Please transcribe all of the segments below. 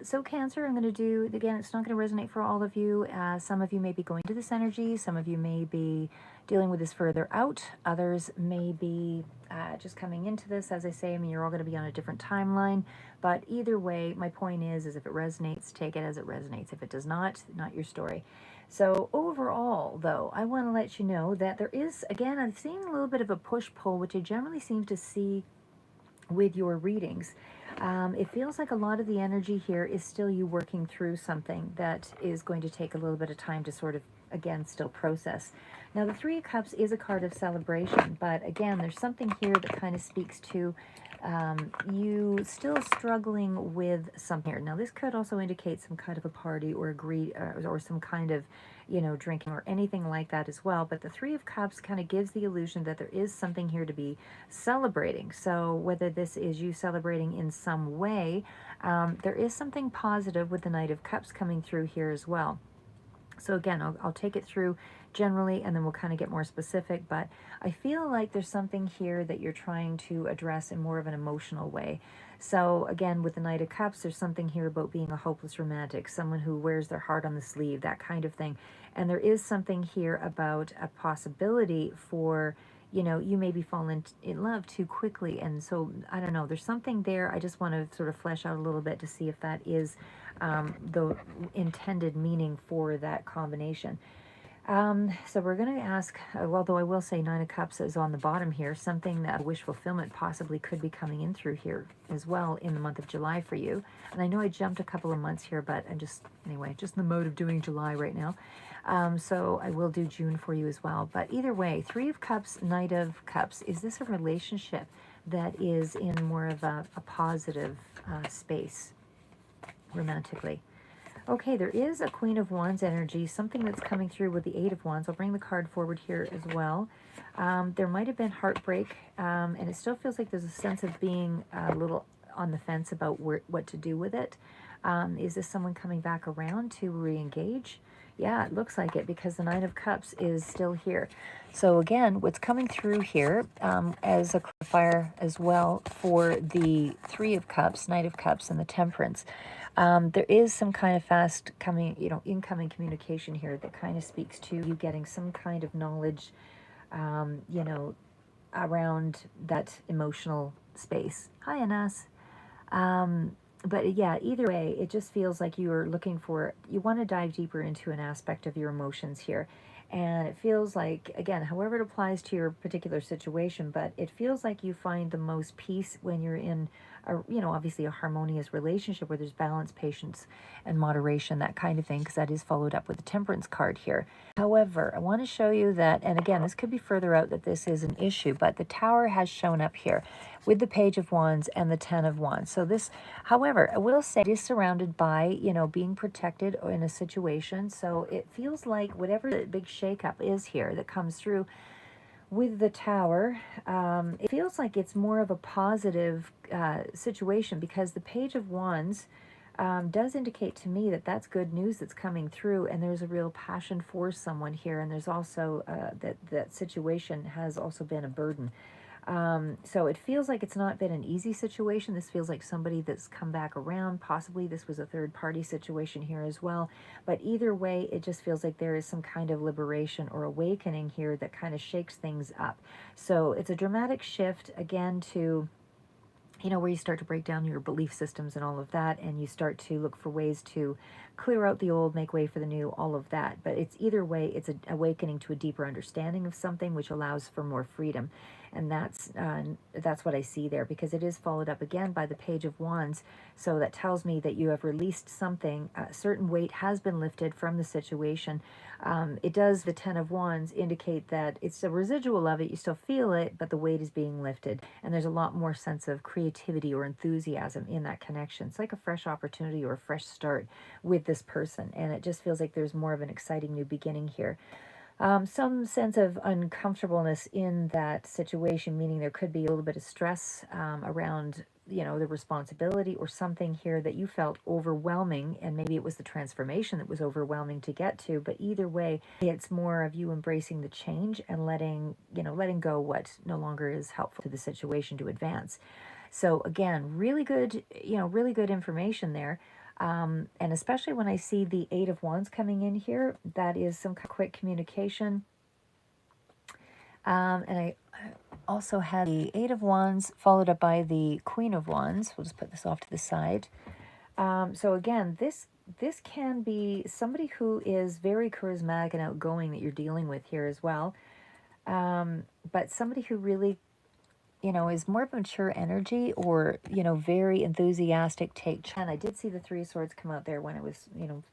So Cancer, I'm going to do, again, it's not going to resonate for all of you. Some of you may be going to this energy. Some of you may be dealing with this further out. Others may be just coming into this. As I say, I mean, you're all going to be on a different timeline. But either way, my point is if it resonates, take it as it resonates. If it does not your story. So overall, though, I want to let you know that there is, again, I'm seeing a little bit of a push-pull, which I generally seem to see with your readings. It feels like a lot of the energy here is still you working through something that is going to take a little bit of time to sort of, again, still process. Now, the Three of Cups is a card of celebration, but again, there's something here that kind of speaks to you still struggling with something here. Now, this could also indicate some kind of a party or or some kind of, drinking or anything like that as well. But the Three of Cups kind of gives the illusion that there is something here to be celebrating. So whether this is you celebrating in some way, there is something positive with the Knight of Cups coming through here as well. So again, I'll take it through generally and then we'll kind of get more specific, but I feel like there's something here that you're trying to address in more of an emotional way. So again, with the Knight of Cups, there's something here about being a hopeless romantic, someone who wears their heart on the sleeve, that kind of thing. And there is something here about a possibility for, you may be falling in love too quickly. And so, I don't know, there's something there. I just want to sort of flesh out a little bit to see if that is the intended meaning for that combination. So we're going to ask, although I will say Nine of Cups is on the bottom here, something that wish fulfillment possibly could be coming in through here as well in the month of July for you. And I know I jumped a couple of months here, but I'm just, anyway, just in the mode of doing July right now. So I will do June for you as well. But either way, Three of Cups, Knight of Cups, is this a relationship that is in more of a positive space romantically? Okay, there is a Queen of Wands energy, something that's coming through with the Eight of Wands. I'll bring the card forward here as well. There might have been heartbreak, and it still feels like there's a sense of being a little on the fence about what to do with it. Is this someone coming back around to re-engage? Yeah, it looks like it because the Nine of Cups is still here. So again, what's coming through here as a clarifier as well for the Three of Cups, Knight of Cups, and the Temperance. There is some kind of fast coming, incoming communication here that kind of speaks to you getting some kind of knowledge, around that emotional space. Hi, Anas. But yeah, either way, it just feels like you want to dive deeper into an aspect of your emotions here. And it feels like, again, however it applies to your particular situation, but it feels like you find the most peace when you're in obviously a harmonious relationship where there's balance, patience, and moderation, that kind of thing, because that is followed up with the Temperance card here. However, I want to show you that, and again, this could be further out that this is an issue, but the Tower has shown up here with the Page of Wands and the Ten of Wands. So this, however, I will say it is surrounded by, being protected in a situation. So it feels like whatever the big shakeup is here that comes through with the Tower, it feels like it's more of a positive situation because the Page of Wands does indicate to me that that's good news that's coming through, and there's a real passion for someone here, and there's also that situation has also been a burden. So it feels like it's not been an easy situation. This feels like somebody that's come back around. Possibly this was a third party situation here as well. But either way, it just feels like there is some kind of liberation or awakening here that kind of shakes things up. So it's a dramatic shift again to, where you start to break down your belief systems and all of that, and you start to look for ways to clear out the old, make way for the new, all of that. But it's either way, it's an awakening to a deeper understanding of something, which allows for more freedom. And that's what I see there, because it is followed up again by the Page of Wands. So that tells me that you have released something. A certain weight has been lifted from the situation. It does, the Ten of Wands, indicate that it's a residual of it. You still feel it, but the weight is being lifted. And there's a lot more sense of creativity or enthusiasm in that connection. It's like a fresh opportunity or a fresh start with this person. And it just feels like there's more of an exciting new beginning here. Some sense of uncomfortableness in that situation, meaning there could be a little bit of stress around, the responsibility or something here that you felt overwhelming, and maybe it was the transformation that was overwhelming to get to. But either way, it's more of you embracing the change and letting go what no longer is helpful to the situation to advance. So again, really good, really good information there. And especially when I see the Eight of Wands coming in here, that is some quick communication. And I also had the Eight of Wands followed up by the Queen of Wands. We'll just put this off to the side. So again, this can be somebody who is very charismatic and outgoing that you're dealing with here as well. But somebody who really, is more of a mature energy, or, very enthusiastic take. And I did see the Three of Swords come out there when I was,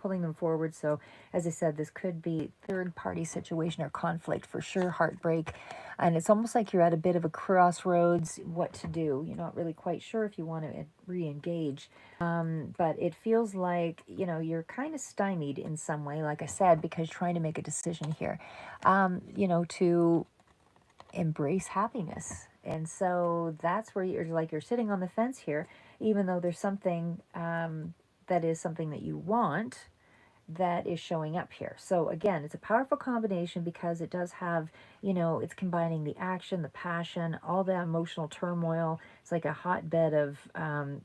pulling them forward. So as I said, this could be third party situation or conflict for sure, heartbreak. And it's almost like you're at a bit of a crossroads, what to do. You're not really quite sure if you want to re-engage. But it feels like, you're kind of stymied in some way, like I said, because you're trying to make a decision here, to embrace happiness. And so that's where you're sitting on the fence here, even though there's something that is something that you want that is showing up here. So again, it's a powerful combination because it does have, it's combining the action, the passion, all the emotional turmoil. It's like a hotbed of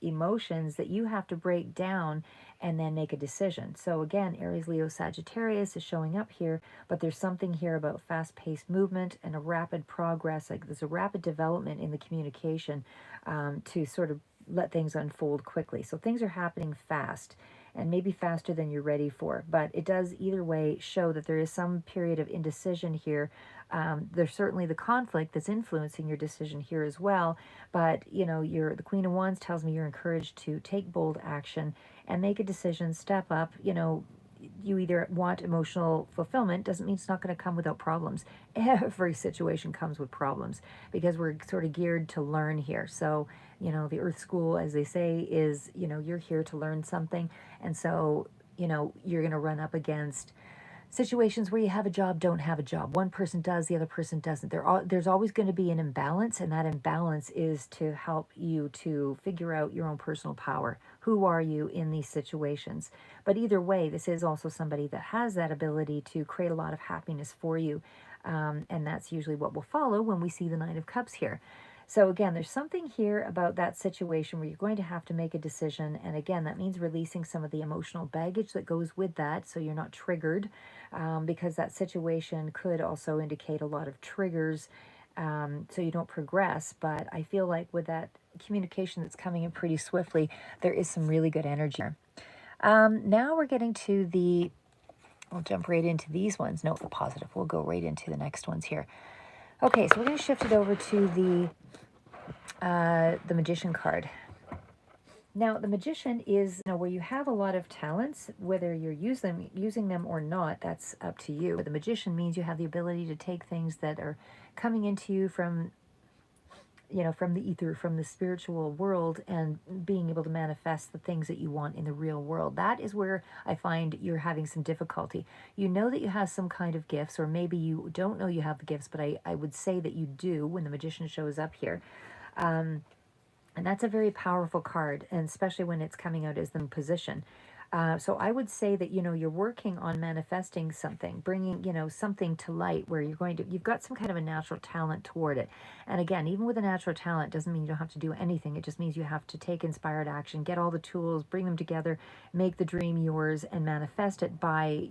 emotions that you have to break down and then make a decision. So again, Aries, Leo, Sagittarius is showing up here, but there's something here about fast-paced movement and a rapid progress. Like there's a rapid development in the communication to sort of let things unfold quickly. So things are happening fast, and maybe faster than you're ready for. But it does either way show that there is some period of indecision here. There's certainly the conflict that's influencing your decision here as well. But, the Queen of Wands tells me you're encouraged to take bold action and make a decision, step up. You either want emotional fulfillment, doesn't mean it's not going to come without problems. Every situation comes with problems because we're sort of geared to learn here. So, the Earth School, as they say, is, you're here to learn something. And so, you're going to run up against situations where you have a job, don't have a job. One person does, the other person doesn't. There's always going to be an imbalance, and that imbalance is to help you to figure out your own personal power. Who are you in these situations? But either way, this is also somebody that has that ability to create a lot of happiness for you. And that's usually what will follow when we see the Nine of Cups here. So again, there's something here about that situation where you're going to have to make a decision. And again, that means releasing some of the emotional baggage that goes with that, so you're not triggered, because that situation could also indicate a lot of triggers, so you don't progress. But I feel like with that communication that's coming in pretty swiftly, there is some really good energy. Now we're getting to we'll jump right into these ones. No, the positive. We'll go right into the next ones here. Okay, so we're going to shift it over to the Magician card. Now, the Magician is, where you have a lot of talents, whether you're using them or not, that's up to you. But the Magician means you have the ability to take things that are coming into you from the ether, from the spiritual world, and being able to manifest the things that you want in the real world. That is where I find you're having some difficulty. You know that you have some kind of gifts, or maybe you don't know you have the gifts, but I would say that you do when the Magician shows up here. And that's a very powerful card, and especially when it's coming out as the position. So I would say that, you're working on manifesting something, bringing, something to light where you've got some kind of a natural talent toward it. And again, even with a natural talent doesn't mean you don't have to do anything. It just means you have to take inspired action, get all the tools, bring them together, make the dream yours, and manifest it by,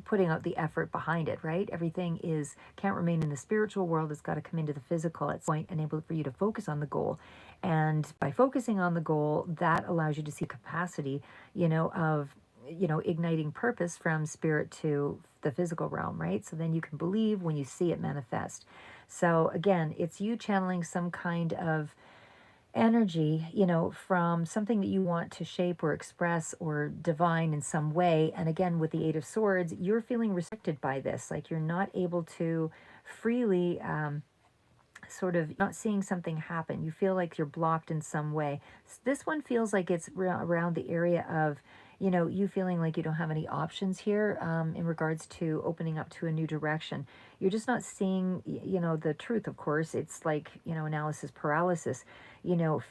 putting out the effort behind it, right? Everything can't remain in the spiritual world. It's got to come into the physical at some point, enable for you to focus on the goal. And by focusing on the goal, that allows you to see capacity, of, igniting purpose from spirit to the physical realm, right? So then you can believe when you see it manifest. So again, it's you channeling some kind of energy, from something that you want to shape or express or divine in some way. And again, with the Eight of Swords, you're feeling restricted by this. Like you're not able to freely, sort of not seeing something happen. You feel like you're blocked in some way. This one feels like it's around the area of, you feeling like you don't have any options here, in regards to opening up to a new direction. You're just not seeing, the truth, of course. It's like, analysis paralysis,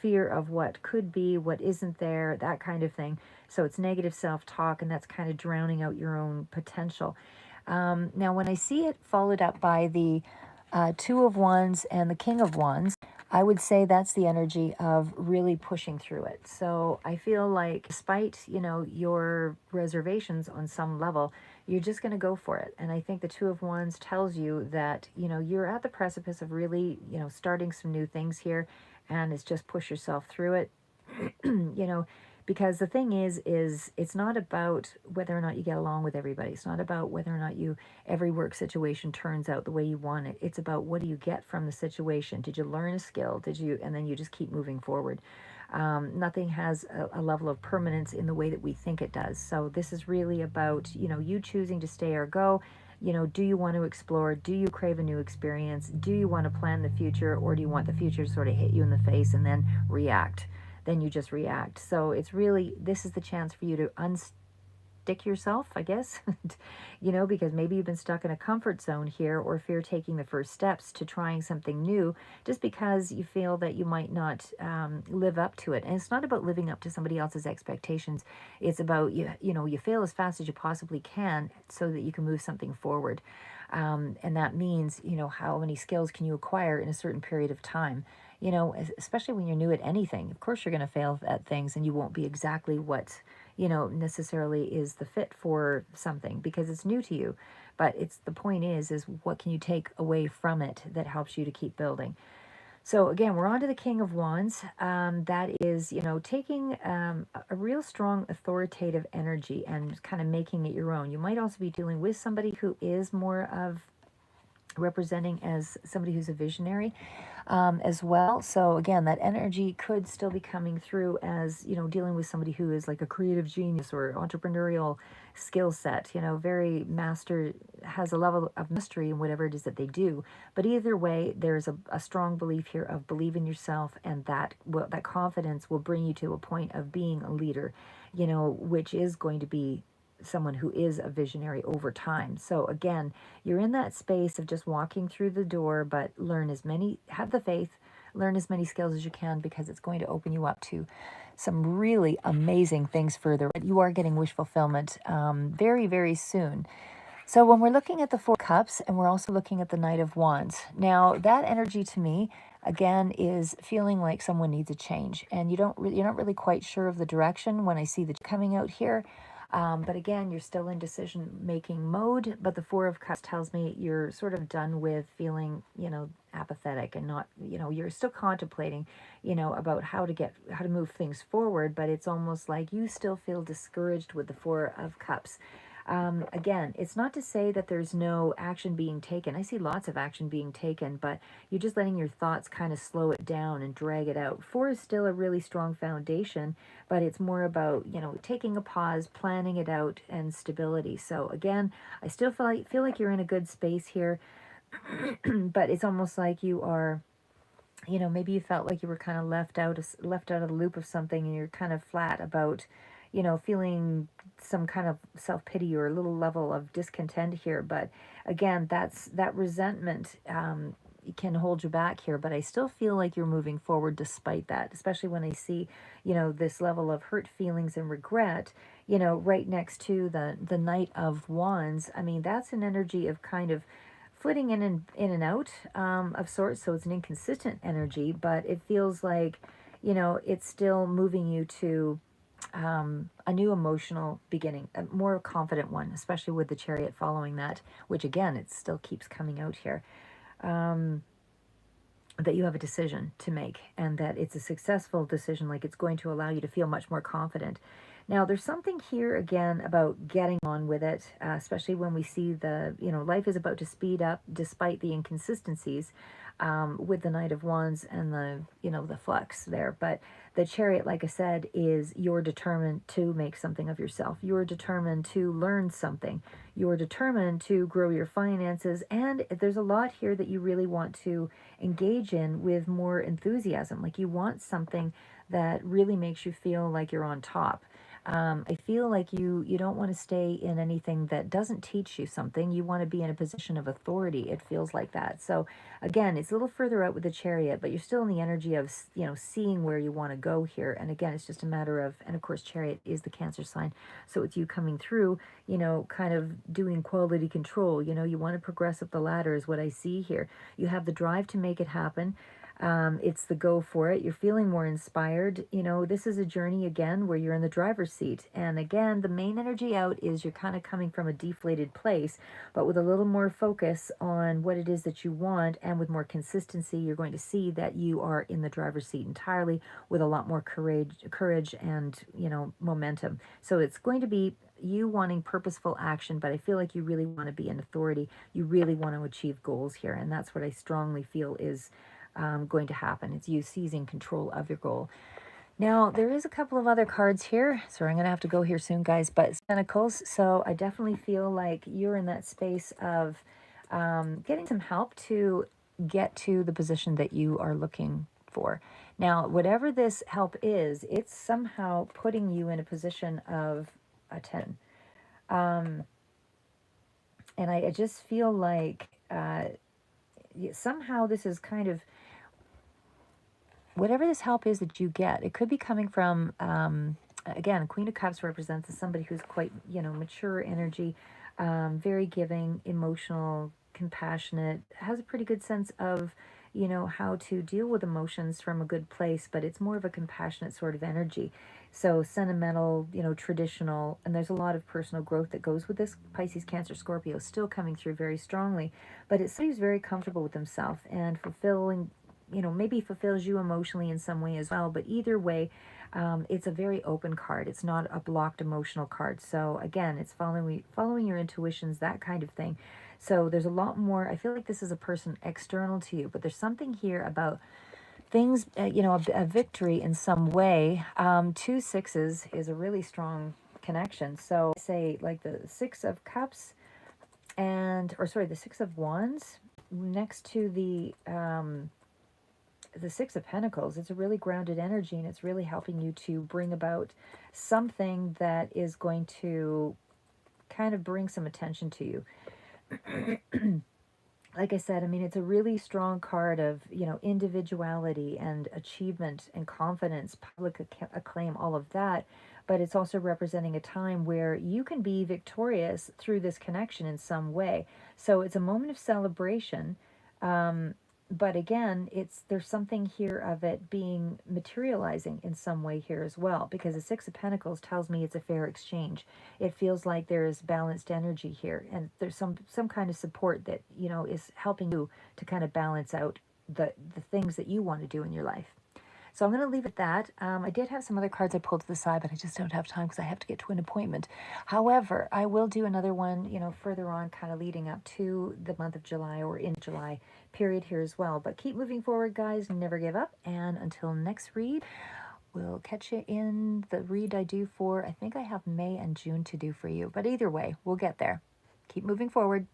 fear of what could be, what isn't there, that kind of thing. So it's negative self-talk, and that's kind of drowning out your own potential. Now, when I see it followed up by the Two of Wands and the King of Wands, I would say that's the energy of really pushing through it. So I feel like despite, your reservations on some level, you're just going to go for it. And I think the Two of Wands tells you that, you're at the precipice of really, starting some new things here, and it's just push yourself through it. you know, because the thing is it's not about whether or not you get along with everybody. It's not about whether or not every work situation turns out the way you want it. It's about, what do you get from the situation? Did you learn a skill? And then you just keep moving forward. Nothing has a level of permanence in the way that we think it does. So this is really about, you choosing to stay or go. Do you want to explore? Do you crave a new experience? Do you want to plan the future, or do you want the future to sort of hit you in the face and then react? Then you just react. So it's really, this is the chance for you to unstick yourself, I guess, because maybe you've been stuck in a comfort zone here, or fear taking the first steps to trying something new, just because you feel that you might not live up to it. And it's not about living up to somebody else's expectations. It's about, you fail as fast as you possibly can so that you can move something forward. And that means, how many skills can you acquire in a certain period of time? Especially when you're new at anything. Of course, you're going to fail at things, and you won't be exactly what, necessarily is the fit for something, because it's new to you. But the point is what can you take away from it that helps you to keep building? So again, we're on to the King of Wands. That is, taking a real strong authoritative energy and kind of making it your own. You might also be dealing with somebody who is more of representing as somebody who's a visionary as well. So again, that energy could still be coming through as, dealing with somebody who is like a creative genius or entrepreneurial skill set, very master, has a level of mastery in whatever it is that they do. But either way, there's a strong belief here of believe in yourself, and that confidence will bring you to a point of being a leader, which is going to be someone who is a visionary over time. So again, you're in that space of just walking through the door, but have the faith, learn as many skills as you can, because it's going to open you up to some really amazing things further. You are getting wish fulfillment very, very soon. So when we're looking at the Four Cups, and we're also looking at the Knight of Wands, now that energy to me, again, is feeling like someone needs a change, and you're not really quite sure of the direction when I see the coming out here. But again, you're still in decision-making mode. But the Four of Cups tells me you're sort of done with feeling, apathetic, and not, you're still contemplating, about how to move things forward. But it's almost like you still feel discouraged with the Four of Cups. Again, it's not to say that there's no action being taken. I see lots of action being taken, but you're just letting your thoughts kind of slow it down and drag it out. Four is still a really strong foundation, but it's more about, taking a pause, planning it out, and stability. So again, I still feel like you're in a good space here, but it's almost like you are, maybe you felt like you were kind of left out of the loop of something, and you're kind of flat about, feeling some kind of self-pity or a little level of discontent here. But again, that resentment can hold you back here, but I still feel like you're moving forward despite that, especially when I see, this level of hurt feelings and regret, right next to the Knight of Wands. I mean, that's an energy of kind of flitting in and out of sorts. So it's an inconsistent energy, but it feels like, it's still moving you to a new emotional beginning, a more confident one, especially with the Chariot following that, which again, it still keeps coming out here. That you have a decision to make, and that it's a successful decision, like it's going to allow you to feel much more confident. Now, there's something here again about getting on with it, especially when we see life is about to speed up despite the inconsistencies with the Knight of Wands and the flux there. But the Chariot, like I said, is you're determined to make something of yourself. You're determined to learn something. You're determined to grow your finances. And there's a lot here that you really want to engage in with more enthusiasm. Like you want something that really makes you feel like you're on top. I feel like you don't want to stay in anything that doesn't teach you something. You want to be in a position of authority. It feels like that. So again, it's a little further out with the Chariot, but you're still in the energy of, seeing where you want to go here. And again, it's just a matter of, and of course, Chariot is the Cancer sign. So it's you coming through, kind of doing quality control. You want to progress up the ladder is what I see here. You have the drive to make it happen. It's the go for it. You're feeling more inspired. You know, this is a journey again where you're in the driver's seat. And again, the main energy out is you're kind of coming from a deflated place, but with a little more focus on what it is that you want and with more consistency, you're going to see that you are in the driver's seat entirely with a lot more courage and, you know, momentum. So it's going to be you wanting purposeful action, but I feel like you really want to be an authority. You really want to achieve goals here. And that's what I strongly feel is going to happen. It's you seizing control of your goal. Now, there is a couple of other cards here. Sorry, I'm going to have to go here soon, guys. But Pentacles. So I definitely feel like you're in that space of getting some help to get to the position that you are looking for. Now, whatever this help is, it's somehow putting you in a position of a 10. And I just feel like somehow this is kind of whatever this help is that you get. It could be coming from, again, Queen of Cups represents somebody who's quite, you know, mature energy, very giving, emotional, compassionate, has a pretty good sense of, you know, how to deal with emotions from a good place, but it's more of a compassionate sort of energy. So sentimental, you know, traditional, and there's a lot of personal growth that goes with this. Pisces, Cancer, Scorpio still coming through very strongly, but it's somebody who's very comfortable with himself and fulfilling, you know, maybe fulfills you emotionally in some way as well. But either way, it's a very open card. It's not a blocked emotional card. So again, it's following your intuitions, that kind of thing. So there's a lot more. I feel like this is a person external to you, but there's something here about things, you know, a victory in some way. 2 6s is a really strong connection. So say like the 6 of Cups or sorry, the 6 of Wands next to the 6 of Pentacles. It's a really grounded energy, and it's really helping you to bring about something that is going to kind of bring some attention to you. Like I said, I mean, it's a really strong card of, you know, individuality and achievement and confidence, public acclaim, all of that. But it's also representing a time where you can be victorious through this connection in some way. So it's a moment of celebration. But again, there's something here of it being materializing in some way here as well, because the 6 of Pentacles tells me it's a fair exchange. It feels like there is balanced energy here, and there's some kind of support that, you know, is helping you to kind of balance out the things that you want to do in your life. So I'm going to leave it at that. I did have some other cards I pulled to the side, but I just don't have time because I have to get to an appointment. However, I will do another one, you know, further on, kind of leading up to the month of July or in July period here as well. But keep moving forward, guys. Never give up. And until next read, we'll catch you in the read I do for, I think I have May and June to do for you. But either way, we'll get there. Keep moving forward.